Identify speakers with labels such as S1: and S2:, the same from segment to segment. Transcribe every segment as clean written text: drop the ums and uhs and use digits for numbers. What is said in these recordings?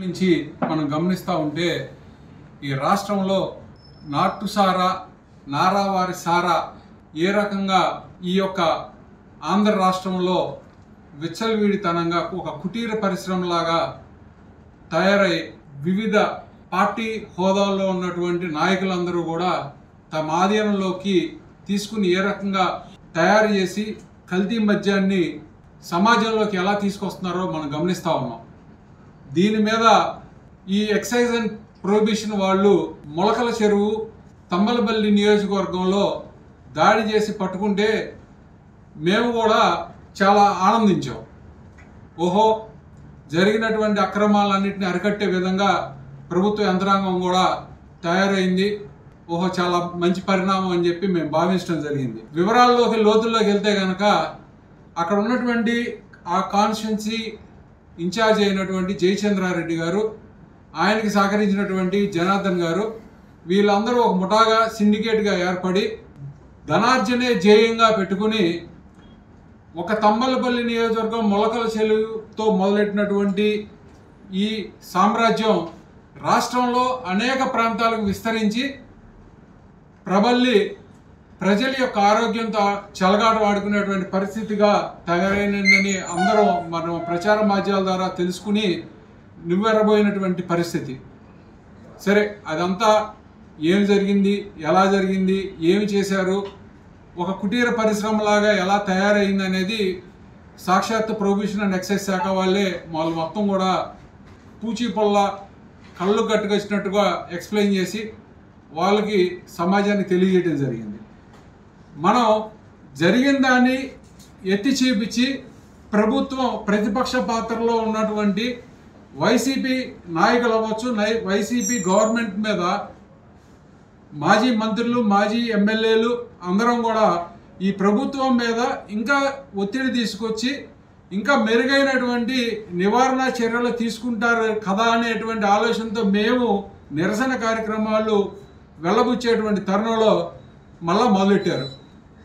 S1: నుంచి మనం గమనిస్తూ ఉంటే ఈ రాష్ట్రంలో నాటు సారా నారావారి సారా ఏ రకంగా ఈ యొక్క ఆంధ్ర రాష్ట్రంలో విచ్చలవిడితనంగా ఒక కుటీర పరిశ్రమలాగా తయారై వివిధ పార్టీ హోదాల్లో ఉన్నటువంటి నాయకులందరూ కూడా తమ ఆధీనంలోకి తీసుకుని ఏ రకంగా తయారు చేసి కల్తీ మద్యాన్ని సమాజంలోకి ఎలా తీసుకొస్తున్నారో మనం గమనిస్తూ ఉన్నాం. దీని మీద ఈ ఎక్సైజ్ అండ్ ప్రొహిబిషన్ వాళ్ళు మొలకల చెరువు తంబలపల్లి నియోజకవర్గంలో దాడి చేసి పట్టుకుంటే మేము కూడా చాలా ఆనందించాం. ఓహో, జరిగినటువంటి అక్రమాలన్నింటినీ అరికట్టే విధంగా ప్రభుత్వ యంత్రాంగం కూడా తయారైంది, ఓహో చాలా మంచి పరిణామం అని చెప్పి మేము భావించడం జరిగింది. వివరాల్లోకి లోతుల్లోకి వెళ్తే కనుక అక్కడ ఉన్నటువంటి ఆ కాన్స్టిట్యున్సీ ఇన్ఛార్జ్ అయినటువంటి జయచంద్రారెడ్డి గారు, ఆయనకి సహకరించినటువంటి జనార్దన్ గారు, వీళ్ళందరూ ఒక ముఠాగా సిండికేట్గా ఏర్పడి ధనార్జనే ధ్యేయంగా పెట్టుకుని ఒక తంబలపల్లి నియోజకవర్గం మొలకల చెరువుతో మొదలెట్టినటువంటి ఈ సామ్రాజ్యం రాష్ట్రంలో అనేక ప్రాంతాలకు విస్తరించి ప్రబల్లి ప్రజల యొక్క ఆరోగ్యంతో చెలగాట వాడుకునేటువంటి పరిస్థితిగా తయారైందని అందరం మనం ప్రచార మాధ్యమాల ద్వారా తెలుసుకుని నివ్వెరబోయినటువంటి పరిస్థితి. సరే, అదంతా ఏం జరిగింది, ఎలా జరిగింది, ఏమి చేశారు, ఒక కుటీర పరిశ్రమలాగా ఎలా తయారైంది అనేది సాక్షాత్ ప్రొహిబిషన్ అండ్ ఎక్సైజ్ శాఖ వాళ్ళే వాళ్ళు మొత్తం కూడా పూచీ పొల్ల కళ్ళు కట్టుకొచ్చినట్టుగా ఎక్స్ప్లెయిన్ చేసి వాళ్ళకి సమాజానికి తెలియజేయడం జరిగింది. మనం జరిగిన దాన్ని ఎత్తి చూపించి ప్రభుత్వం ప్రతిపక్ష పాత్రలో ఉన్నటువంటి వైసీపీ నాయకులు అవ్వచ్చు, వైసీపీ గవర్నమెంట్ మీద మాజీ మంత్రులు, మాజీ ఎమ్మెల్యేలు అందరం కూడా ఈ ప్రభుత్వం మీద ఇంకా ఒత్తిడి తీసుకొచ్చి ఇంకా మెరుగైనటువంటి నివారణ చర్యలు తీసుకుంటారు కదా అనేటువంటి ఆలోచనతో మేము నిరసన కార్యక్రమాలు వెళ్ళబుచ్చేటువంటి తరుణంలో మళ్ళా మొదలెట్టారు.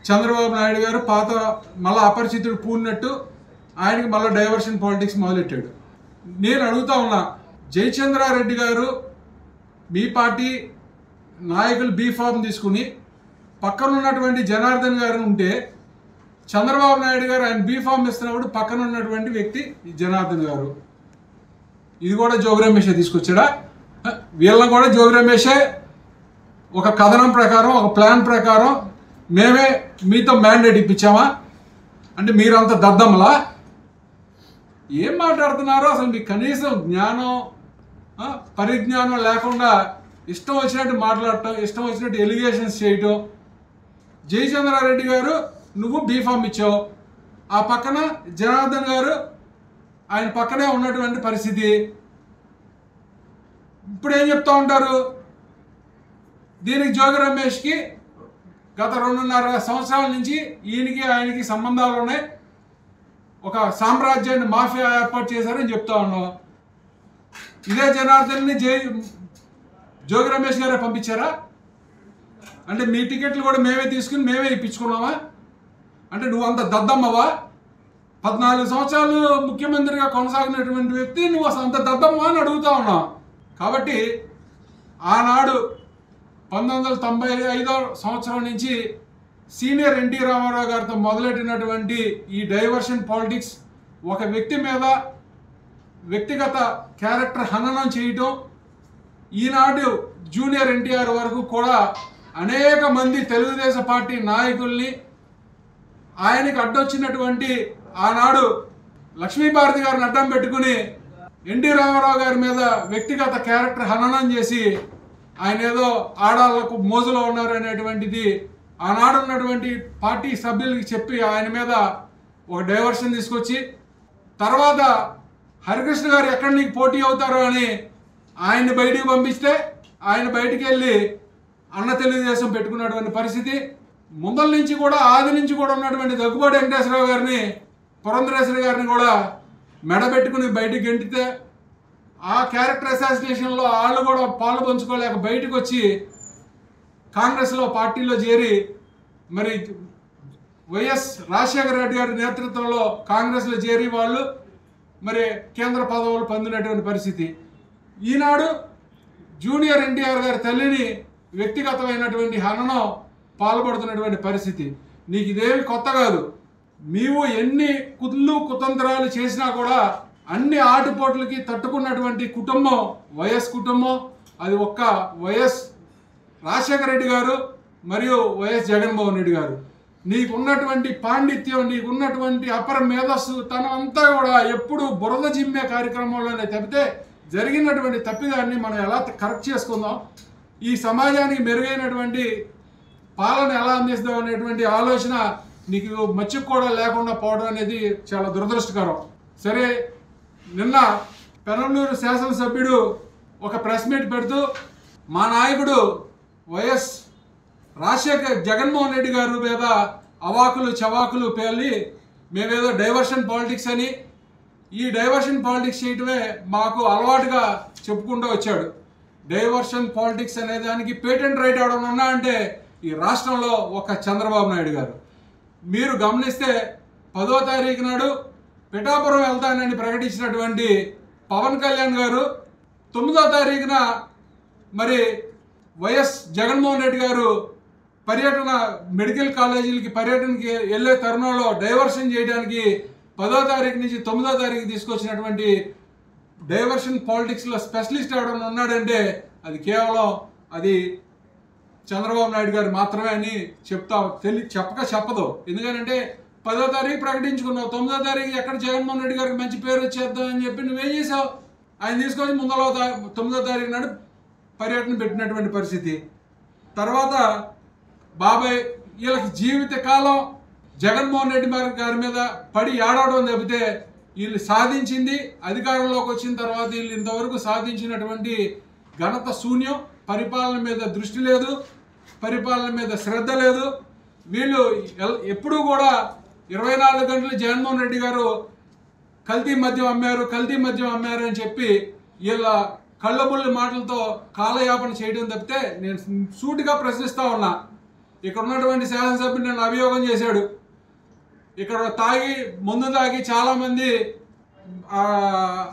S1: చంద్రబాబు నాయుడు గారు పాత మళ్ళా అపరిచితుడు పూడినట్టు ఆయనకి మళ్ళీ డైవర్షన్ పాలిటిక్స్ మొదలెట్టాడు. నేను అడుగుతా ఉన్నా, జయచంద్రారెడ్డి గారు మీ పార్టీ నాయకులు బీఫామ్ తీసుకుని పక్కన ఉన్నటువంటి జనార్దన్ గారు ఉంటే, చంద్రబాబు నాయుడు గారు ఆయన బీఫామ్ ఇస్తున్నప్పుడు పక్కన ఉన్నటువంటి వ్యక్తి జనార్దన్ గారు. ఇది కూడా జోగి రమేషే తీసుకొచ్చాడా? వీళ్ళని కూడా జోగి రమేషే ఒక కథనం ప్రకారం, ఒక ప్లాన్ ప్రకారం మేమే మీతో మ్యాండేట్ ఇప్పించామా? అంటే మీరంత దద్దమ్మలా? ఏం మాట్లాడుతున్నారో అసలు మీకు కనీసం జ్ఞానం పరిజ్ఞానం లేకుండా ఇష్టం వచ్చినట్టు మాట్లాడటం, ఇష్టం వచ్చినట్టు ఎలిగేషన్స్ చేయటం. జయచంద్రారెడ్డి గారు నువ్వు బీఫామ్ ఇచ్చావు, ఆ పక్కన జనార్దన్ గారు ఆయన పక్కనే ఉన్నటువంటి పరిస్థితి. ఇప్పుడు ఏం చెప్తా ఉంటారు? దీనికి జోగి రమేష్కి గత 2.5 సంవత్సరాల నుంచి ఈయనకి ఆయనకి సంబంధాలు ఉన్నాయి, ఒక సామ్రాజ్యాన్ని మాఫియా ఏర్పాటు చేశారని చెప్తా ఉన్నావు. ఇదే జనార్దన్ని జోగి రమేష్ గారే పంపించారా? అంటే మీ టికెట్లు కూడా మేమే తీసుకుని మేమే ఇప్పించుకున్నావా? అంటే నువ్వు అంత దద్దమ్మవా? 14 సంవత్సరాలు ముఖ్యమంత్రిగా కొనసాగినటువంటి వ్యక్తి నువ్వు అసలు అంత దద్దమ్మవా అని అడుగుతా ఉన్నావు. కాబట్టి ఆనాడు 1995 సంవత్సరం నుంచి సీనియర్ ఎన్టీ రామారావు గారితో మొదలెట్టినటువంటి ఈ డైవర్షన్ పాలిటిక్స్, ఒక వ్యక్తి మీద వ్యక్తిగత క్యారెక్టర్ హననం చేయటం, ఈనాడు జూనియర్ ఎన్టీఆర్ వరకు కూడా అనేక మంది తెలుగుదేశం పార్టీ నాయకుల్ని, ఆయనకి అడ్డొచ్చినటువంటి ఆనాడు లక్ష్మీభారతి గారిని అడ్డం పెట్టుకుని ఎన్టీ రామారావు గారి మీద వ్యక్తిగత క్యారెక్టర్ హననం చేసి ఆయన ఏదో ఆడాళ్లకు మోజులో ఉన్నారు అనేటువంటిది ఆనాడు ఉన్నటువంటి పార్టీ సభ్యులకి చెప్పి ఆయన మీద ఒక డైవర్షన్ తీసుకొచ్చి, తర్వాత హరికృష్ణ గారు ఎక్కడి నుంచి పోటీ అవుతారో అని ఆయన్ని బయటికి పంపిస్తే ఆయన బయటికి వెళ్ళి అన్న తెలుగుదేశం పెట్టుకున్నటువంటి పరిస్థితి. ముందల నుంచి కూడా ఆది నుంచి కూడా ఉన్నటువంటి దగ్గుబాటి వెంకటేశ్వరరావు గారిని, పురంధరేశ్వరి గారిని కూడా మెడబెట్టుకుని బయటికి గెంటితే ఆ క్యారెక్టర్ అసాసినేషన్లో వాళ్ళు కూడా పాలు పంచుకోలేక బయటకు వచ్చి కాంగ్రెస్లో పార్టీలో చేరి మరి వైఎస్ రాజశేఖర రెడ్డి గారి నేతృత్వంలో కాంగ్రెస్లో చేరి వాళ్ళు మరి కేంద్ర పదవులు పొందినటువంటి పరిస్థితి. ఈనాడు జూనియర్ ఎన్టీఆర్ గారి తల్లిని వ్యక్తిగతమైనటువంటి హననం పాల్పడుతున్నటువంటి పరిస్థితి. నీకు ఇదేమి కొత్త కాదు. నీవు ఎన్ని కుతంత్రాలు చేసినా కూడా అన్ని ఆటుపోట్లకి తట్టుకున్నటువంటి కుటుంబం వైఎస్ కుటుంబం. అది ఒక్క వైఎస్ రాజశేఖర రెడ్డి గారు మరియు వైఎస్ జగన్మోహన్ రెడ్డి గారు. నీకున్నటువంటి పాండిత్యం, నీకున్నటువంటి అపర మేధస్సు తనంతా కూడా ఎప్పుడు బురద జిమ్మే కార్యక్రమంలోనే తప్పితే జరిగినటువంటి తప్పిదాన్ని మనం ఎలా కరెక్ట్ చేసుకుందాం, ఈ సమాజానికి మెరుగైనటువంటి పాలన ఎలా అందిస్తాం అనేటువంటి ఆలోచన నీకు మచ్చుకు కూడా లేకుండా పోవడం అనేది చాలా దురదృష్టకరం. సరే, నిన్న పెనంలూరు శాసనసభ్యుడు ఒక ప్రెస్ మీట్ పెడుతూ మా నాయకుడు వైఎస్ జగన్మోహన్ రెడ్డి గారి మీద అవాకులు చవాకులు పేలి మేమేదో డైవర్షన్ పాలిటిక్స్ అని, ఈ డైవర్షన్ పాలిటిక్స్ చేయటమే మాకు అలవాటుగా చెప్పుకుంటూ వచ్చాడు. డైవర్షన్ పాలిటిక్స్ అనే దానికి పేటెంట్ రైట్ అవడం ఉన్నా అంటే ఈ రాష్ట్రంలో ఒక చంద్రబాబు నాయుడు గారు. మీరు గమనిస్తే 10వ తారీఖు నాడు పిఠాపురం వెళ్తానని ప్రకటించినటువంటి పవన్ కళ్యాణ్ గారు 9వ తారీఖున మరి వైఎస్ జగన్మోహన్ రెడ్డి గారు పర్యటన మెడికల్ కాలేజీలకి పర్యటనకి వెళ్ళే తరుణంలో డైవర్షన్ చేయడానికి 10వ తారీఖు నుంచి 9వ తారీఖు తీసుకొచ్చినటువంటి డైవర్షన్ పాలిటిక్స్లో స్పెషలిస్ట్ ఎవడన్నా ఉన్నాడంటే అది కేవలం అది చంద్రబాబు నాయుడు గారు మాత్రమే అని చెప్పదు. ఎందుకంటే 10వ తారీఖు ప్రకటించుకున్నావు, 9వ తారీఖు ఎక్కడ జగన్మోహన్ రెడ్డి గారికి మంచి పేరు వచ్చేద్దాం అని చెప్పి నువ్వేం చేసావు? ఆయన తీసుకొని 9వ తారీఖు నాడు పర్యటన పెట్టినటువంటి పరిస్థితి. తర్వాత బాబాయ్ వీళ్ళకి జీవిత కాలం జగన్మోహన్ రెడ్డి గారి మీద పడి ఏడవడం తప్పితే వీళ్ళు సాధించింది, అధికారంలోకి వచ్చిన తర్వాత వీళ్ళు ఇంతవరకు సాధించినటువంటి ఘనత శూన్యం. పరిపాలన మీద దృష్టి లేదు, పరిపాలన మీద శ్రద్ధ లేదు. వీళ్ళు ఎప్పుడూ కూడా 24 గంటలు జగన్మోహన్ రెడ్డి గారు కల్తీ మద్యం అమ్మారు అని చెప్పి వీళ్ళ కళ్ళబుల్లి మాటలతో కాలయాపన చేయడం తప్పితే నేను సూటిగా ప్రశ్నిస్తా ఉన్నా. ఇక్కడ ఉన్నటువంటి శాసనసభ్యుడు నన్ను అభియోగం చేశాడు, ఇక్కడ ముందు తాగి చాలామంది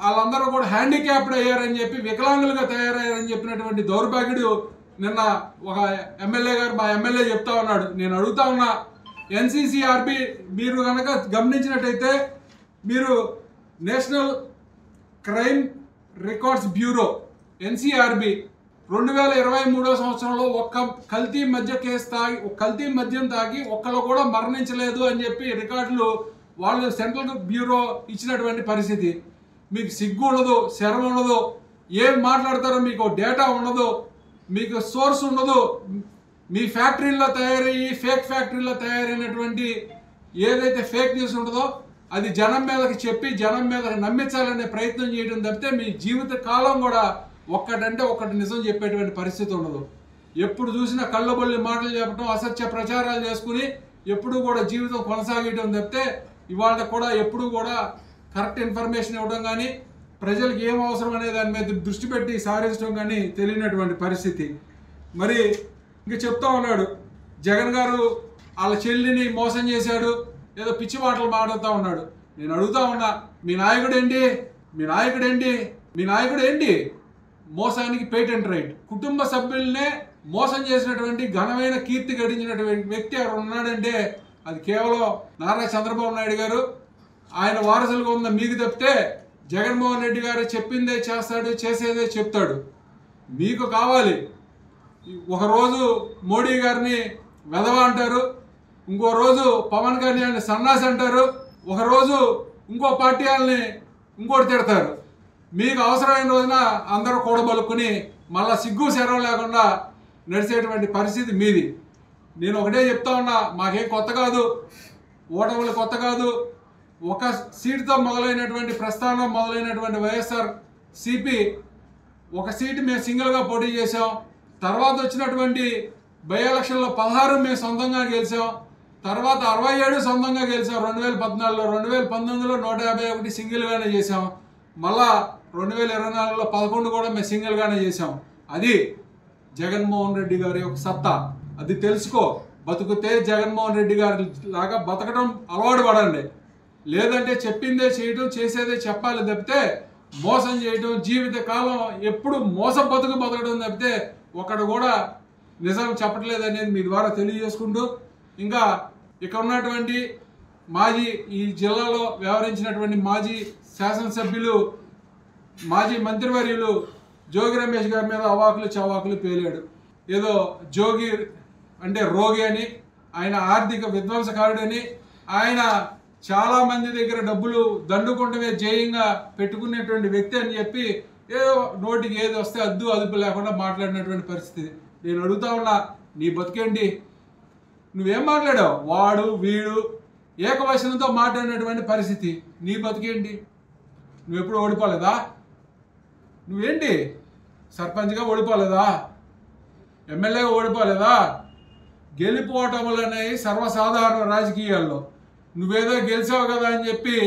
S1: వాళ్ళందరూ కూడా హ్యాండిక్యాప్డ్ అయ్యారని చెప్పి, వికలాంగులుగా తయారయ్యారని చెప్పినటువంటి దౌర్భాగ్యుడు నిన్న ఒక ఎమ్మెల్యే గారు మా ఎమ్మెల్యే చెప్తా ఉన్నాడు. నేను అడుగుతా ఉన్నా, ఎన్సీసీఆర్బీ మీరు కనుక గమనించినట్టయితే మీరు national crime records bureau NCRB 2023వ సంవత్సరంలో ఒక్క కల్తీ మద్యం తాగి ఒక్కళ్ళు కూడా మరణించలేదు అని చెప్పి రికార్డులు వాళ్ళు సెంట్రల్ బ్యూరో ఇచ్చినటువంటి పరిస్థితి. మీకు సిగ్గు ఉండదు, శరం ఉండదు, ఏం మాట్లాడతారో మీకు డేటా ఉండదు, మీకు సోర్స్ ఉండదు. మీ ఫ్యాక్టరీల్లో తయారయ్యి ఫేక్ ఫ్యాక్టరీలో తయారైనటువంటి ఏదైతే ఫేక్ న్యూస్ ఉంటుందో అది జనం మీదకి చెప్పి జనం మీదకి నమ్మించాలనే ప్రయత్నం చేయడం తప్పితే మీ జీవిత కాలం కూడా ఒక్కటంటే ఒక్కటి నిజం చెప్పేటువంటి పరిస్థితి ఉండదు. ఎప్పుడు చూసినా కళ్ళబొల్లి మాటలు చెప్పడం, అసత్య ప్రచారాలు చేసుకుని ఎప్పుడు కూడా జీవితం కొనసాగడం తప్పితే ఇవాళ కూడా ఎప్పుడు కూడా కరెక్ట్ ఇన్ఫర్మేషన్ ఇవ్వడం కానీ ప్రజలకు ఏం అవసరం అనే దాని మీద దృష్టి పెట్టి సారించడం కానీ తెలియనటువంటి పరిస్థితి. మరి ఇంక చెప్తా ఉన్నాడు, జగన్ గారు వాళ్ళ చెల్లిని మోసం చేశాడు, ఏదో పిచ్చి మాటలు మాట్లాడుతూ ఉన్నాడు. నేను అడుగుతా ఉన్నా, మీ నాయకుడు ఏంటి మోసానికి పేటెంట్ రైట్? కుటుంబ సభ్యులనే మోసం చేసినటువంటి ఘనమైన కీర్తి గడించినటువంటి వ్యక్తి ఎవరు ఉన్నాడంటే అది కేవలం నారా చంద్రబాబు నాయుడు గారు. ఆయన వారసులుగా ఉన్న మీకు తప్పితే జగన్మోహన్ రెడ్డి గారు చెప్పిందే చేస్తాడు, చేసేదే చెప్తాడు. మీకు కావాలి, ఒకరోజు మోడీ గారిని వెధవ అంటారు, ఇంకో రోజు పవన్ కళ్యాణ్ సన్నాసి అంటారు, ఒకరోజు ఇంకో పార్టీ వాళ్ళని ఇంకోటి తిడతారు. మీకు అవసరమైన రోజున అందరూ కూడబలుక్కుని మళ్ళా సిగ్గు శరం లేకుండా నడిచేటువంటి పరిస్థితి మీది. నేను ఒకటే చెప్తా ఉన్నా, మాకేం కొత్త కాదు, ఓటములు కొత్త కాదు. ఒక సీటుతో మొదలైనటువంటి ప్రస్థానం మొదలైనటువంటి వైఎస్ఆర్ సిపి ఒక సీటు మేము సింగిల్గా పోటీ చేసాం. తర్వాత వచ్చినటువంటి బై ఎలక్షన్లో 16 మేము సొంతంగా గెలిచాం. తర్వాత 67 సొంతంగా గెలిచాం 2014లో. 2019లో 151 సింగిల్గానే చేసాం. మళ్ళా 2024లో 11 కూడా మేము సింగిల్గానే చేసాం. అది జగన్మోహన్ రెడ్డి గారి యొక్క సత్తా. అది తెలుసుకో. బతుకుతే జగన్మోహన్ రెడ్డి గారి లాగా బతకడం అలవాటు పడండి. లేదంటే చెప్పిందే చేయడం, చేసేదే చెప్పాలి తప్పితే మోసం చేయడం, జీవిత కాలం ఎప్పుడు బతకడం తప్పితే ఒకడు కూడా నిజం చెప్పట్లేదు అనేది మీ ద్వారా తెలియజేసుకుంటూ, ఇంకా ఇక్కడ ఉన్నటువంటి మాజీ ఈ జిల్లాలో వ్యవహరించినటువంటి మాజీ శాసనసభ్యులు, మాజీ మంత్రివర్యులు జోగి రమేష్ గారి మీద అవాకులు చవాకులు పేలాడు. ఏదో జోగి అంటే రోగి అని, ఆయన ఆర్థిక విధ్వంసకారుడని, ఆయన చాలా మంది దగ్గర డబ్బులు దండుకుంటమే జయంగా పెట్టుకునేటువంటి వ్యక్తి అని చెప్పి ఏదో నోటికి ఏది వస్తే అదుపు లేకుండా మాట్లాడినటువంటి పరిస్థితి. నేను అడుగుతా ఉన్నా, నీ బతికేంటి? నువ్వేం మాట్లాడావు? వాడు వీడు ఏకవచనంతో మాట్లాడినటువంటి పరిస్థితి. నీ బతికేంటి? నువ్వెప్పుడు ఓడిపోలేదా? నువ్వేంటి సర్పంచ్గా ఓడిపోలేదా? ఎమ్మెల్యేగా ఓడిపోలేదా? గెలిపోవటములు అనేవి సర్వసాధారణ రాజకీయాల్లో. నువ్వేదో గెలిచావు కదా అని చెప్పి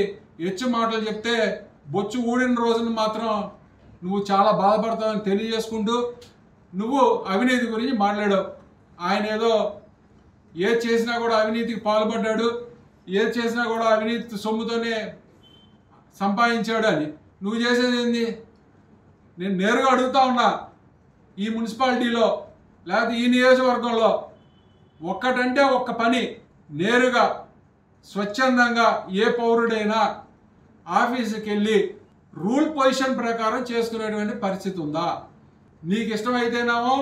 S1: హెచ్చు మాటలు చెప్తే బొచ్చు ఊడిన రోజున మాత్రం నువ్వు చాలా బాధపడతావని తెలియజేసుకుంటూ, నువ్వు అవినీతి గురించి మాట్లాడావు. ఆయన ఏదో ఏది చేసినా కూడా అవినీతికి పాల్పడ్డాడు, ఏది చేసినా కూడా అవినీతి సొమ్ముతోనే సంపాదించాడు అని. నువ్వు చేసేది ఏంది? నేను నేరుగా అడుగుతా ఉన్నా, ఈ మున్సిపాలిటీలో లేకపోతే ఈ నియోజకవర్గంలో ఒక్కటంటే ఒక్క పని నేరుగా స్వచ్ఛందంగా ఏ పౌరుడైనా ఆఫీసుకి వెళ్ళి రూల్ పొజిషన్ ప్రకారం చేసుకునేటువంటి పరిస్థితి ఉందా? నీకు ఇష్టమైతేనేమో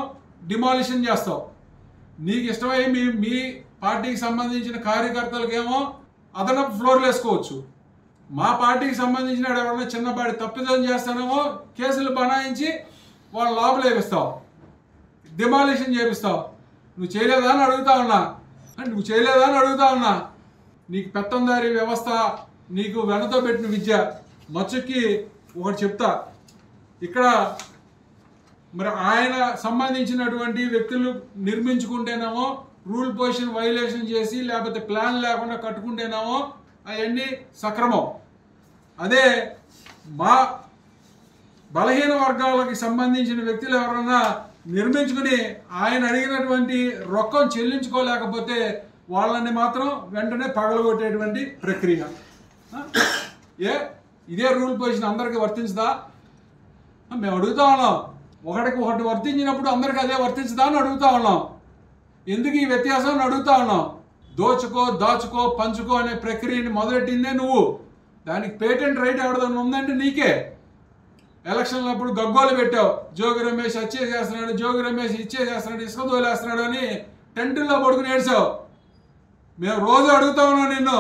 S1: డిమాలిషన్ చేస్తావు, నీకు ఇష్టమై మీ పార్టీకి సంబంధించిన కార్యకర్తలకేమో అదనపు ఫ్లోర్లు వేసుకోవచ్చు. మా పార్టీకి సంబంధించిన ఎవరైనా చిన్నపాటి తప్పిదం చేస్తానేమో కేసులు బనాయించి వాళ్ళ లోపల వేపిస్తావు, డిమాలిషన్ చేపిస్తావు. నువ్వు చేయలేదా అని అడుగుతా ఉన్నా. నీకు పెత్తందారి వ్యవస్థ, నీకు వెనతో పెట్టిన విద్య. మచ్చుకి ఒకటి చెప్తా, ఇక్కడ మరి ఆయన సంబంధించినటువంటి వ్యక్తులు నిర్మించుకుంటేనేమో రూల్ పొజిషన్ వైలేషన్ చేసి లేకపోతే ప్లాన్ లేకుండా కట్టుకుంటేనేమో అవన్నీ సక్రమం. అదే మా బలహీన వర్గాలకి సంబంధించిన వ్యక్తులు ఎవరన్నా నిర్మించుకుని ఆయన అడిగినటువంటి రొక్కం చెల్లించుకోలేకపోతే వాళ్ళని మాత్రం వెంటనే పగలగొట్టేటువంటి ప్రక్రియ. ఇదే రూల్ పొజిషన్ అందరికీ వర్తించదా? మేము అడుగుతా ఉన్నాం. ఒకటికి ఒకటి వర్తించినప్పుడు అందరికీ అదే వర్తించదా అని అడుగుతా ఉన్నాం. ఎందుకు ఈ వ్యత్యాసం అడుగుతా ఉన్నాం. దోచుకో, దాచుకో, పంచుకో అనే ప్రక్రియని మొదలెట్టిందే నువ్వు. దానికి పేటెంట్ రైట్ ఎవరిదన్నా ఉందంటే నీకే. ఎలక్షన్లు అప్పుడు గగ్గోలు పెట్టావు, జోగి రమేష్ వచ్చేసేస్తున్నాడు, జోగి రమేష్ ఇచ్చేసేస్తున్నాడు, ఇసుక తోలేస్తున్నాడు అని టెంటుల్లో పడుకుని ఏడ్చావు. మేము రోజు అడుగుతా ఉన్నాం నిన్ను.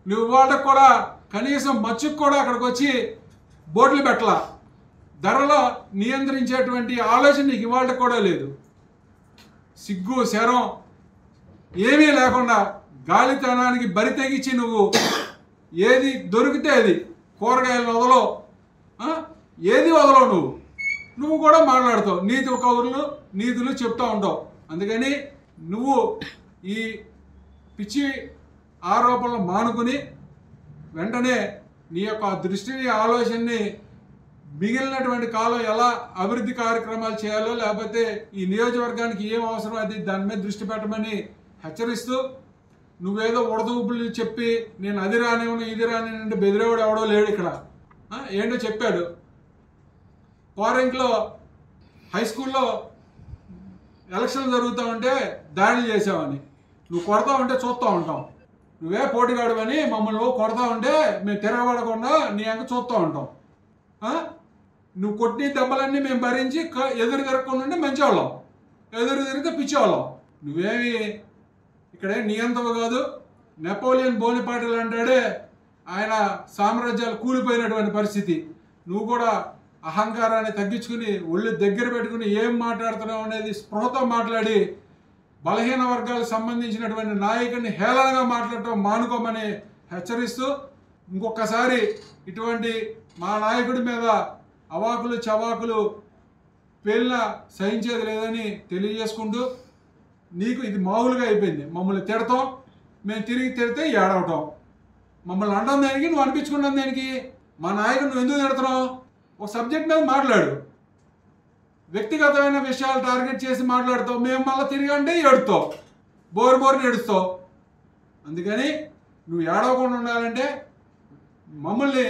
S1: నువ్వు వాళ్ళకు కూడా కనీసం మచ్చుకు కూడా అక్కడికి వచ్చి బోర్డులు పెట్టలా. ధరలో నియంత్రించేటువంటి ఆలోచన నీకు ఇవాళ కూడా లేదు. సిగ్గు శరం ఏమీ లేకుండా గాలితనానికి బరి తెగించి నువ్వు ఏది దొరికితే అది, కూరగాయలు వదలవు, ఏది వదలవు. నువ్వు కూడా మాట్లాడుతావు, నీతి కౌరులు నీతులు చెప్తూ ఉంటావు. అందుకని నువ్వు ఈ పిచ్చి ఆరోపణలు మానుకుని వెంటనే నీ యొక్క దృష్టిని, ఆలోచనని మిగిలినటువంటి కాలం ఎలా అభివృద్ధి కార్యక్రమాలు చేయాలో, లేకపోతే ఈ నియోజకవర్గానికి ఏం అవసరం అది దాని మీద దృష్టి పెట్టమని హెచ్చరిస్తూ, నువ్వేదో ఉడతూపులు చెప్పి నేను అది రానివ్వను ఇది రానివ్వండి బెదిరేవాడు ఎవడో లేడు ఇక్కడ. ఏంటో చెప్పాడు. ఫారెన్లో హై స్కూల్లో ఎలక్షన్లు జరుగుతూ ఉంటే దాడులు చేసావని, నువ్వు కొడతా ఉంటే చూస్తూ ఉంటాం. నువ్వే పోటీగాడువని మమ్మల్ని కొడతా ఉంటే మేము తిరగబడకుండా నీ అంక చూస్తూ ఉంటాం. నువ్వు కొట్టిన దెబ్బలన్నీ మేము భరించి ఎదురు తిరగకుండా ఉంటే మంచివాళ్ళం, ఎదురు తిరిగితే పిచ్చేవాళ్ళం. నువ్వేమి ఇక్కడే నియంతవు కాదు. నెపోలియన్ బోనిపాటలు అంటాడే, ఆయన సామ్రాజ్యాలు కూలిపోయినటువంటి పరిస్థితి. నువ్వు కూడా అహంకారాన్ని తగ్గించుకుని ఒళ్ళు దగ్గర పెట్టుకుని ఏం మాట్లాడుతున్నావు అనేది స్పృహతో మాట్లాడి బలహీన వర్గాలకు సంబంధించినటువంటి నాయకుడిని హేళనగా మాట్లాడటం మానుకోమని హెచ్చరిస్తూ, ఇంకొకసారి ఇటువంటి మా నాయకుడి మీద అవాకులు చవాకులు పేలిన సహించేది లేదని తెలియజేసుకుంటూ, నీకు ఇది మామూలుగా అయిపోయింది. మమ్మల్ని తిడతాం, మేము తిరిగి తిడితే ఏడవటం. మమ్మల్ని అనడం దానికి, నువ్వు అనిపించుకున్నాం దానికి. మా నాయకుడు నువ్వు ఎందుకు తిడుతున్నావు? ఒక సబ్జెక్ట్ మీద మాట్లాడు. వ్యక్తిగతమైన విషయాలు టార్గెట్ చేసి మాట్లాడుతావు, మేము మళ్ళీ తిరిగి అంటే ఏడుతావు, బోరుని ఏడుస్తావు. అందుకని నువ్వు ఏడవకుండా ఉండాలంటే మమ్మల్ని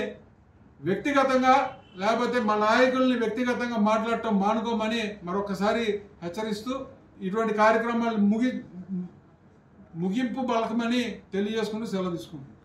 S1: వ్యక్తిగతంగా లేకపోతే మా నాయకుల్ని వ్యక్తిగతంగా మాట్లాడటం మానుకోమని మరొకసారి హెచ్చరిస్తూ ఇటువంటి కార్యక్రమాలు ముగింపు పలకమని తెలియజేసుకుంటూ సెలవు తీసుకుంటాం.